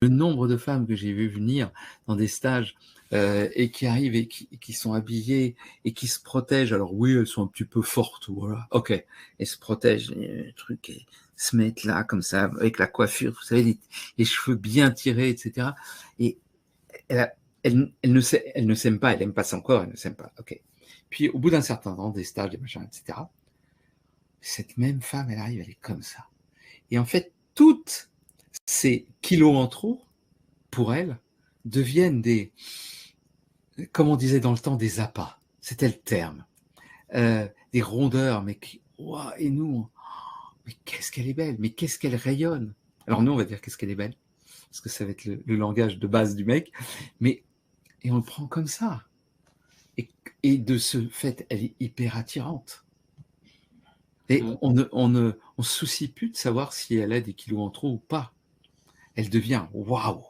le nombre de femmes que j'ai vu venir dans des stages et qui arrivent et qui sont habillées et qui se protègent. Alors oui, elles sont un petit peu fortes, voilà. Ok, elles se protègent, les trucs, et se mettent là comme ça avec la coiffure, vous savez, les cheveux bien tirés, etc. Et elle ne s'aime pas, elle aime pas son corps, elle ne s'aime pas. Ok. Puis au bout d'un certain temps, des stages, des machins, etc. Cette même femme, elle arrive, elle est comme ça. Et en fait, toutes ces kilos en trop, pour elle, deviennent des, comme on disait dans le temps, des appâts. C'était le terme. Des rondeurs, mais qui, wow, et nous, mais qu'est-ce qu'elle est belle, mais qu'est-ce qu'elle rayonne. Alors nous, on va dire qu'est-ce qu'elle est belle, parce que ça va être le langage de base du mec, mais, et on le prend comme ça. Et de ce fait, elle est hyper attirante. Et on se soucie plus de savoir si elle a des kilos en trop ou pas. Elle devient waouh.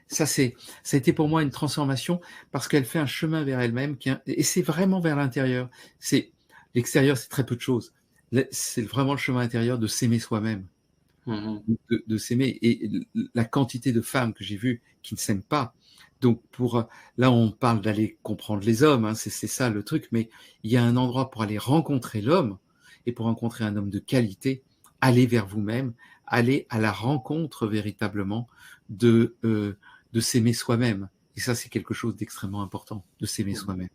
Ça a été pour moi une transformation parce qu'elle fait un chemin vers elle-même et c'est vraiment vers l'intérieur. C'est l'extérieur, c'est très peu de choses. C'est vraiment le chemin intérieur de s'aimer soi-même, de s'aimer. Et la quantité de femmes que j'ai vues qui ne s'aiment pas. Donc là, on parle d'aller comprendre les hommes, hein, c'est ça le truc. Mais il y a un endroit pour aller rencontrer l'homme et pour rencontrer un homme de qualité, aller vers vous-même, aller à la rencontre véritablement de s'aimer soi-même. Et ça, c'est quelque chose d'extrêmement important, de s'aimer soi-même.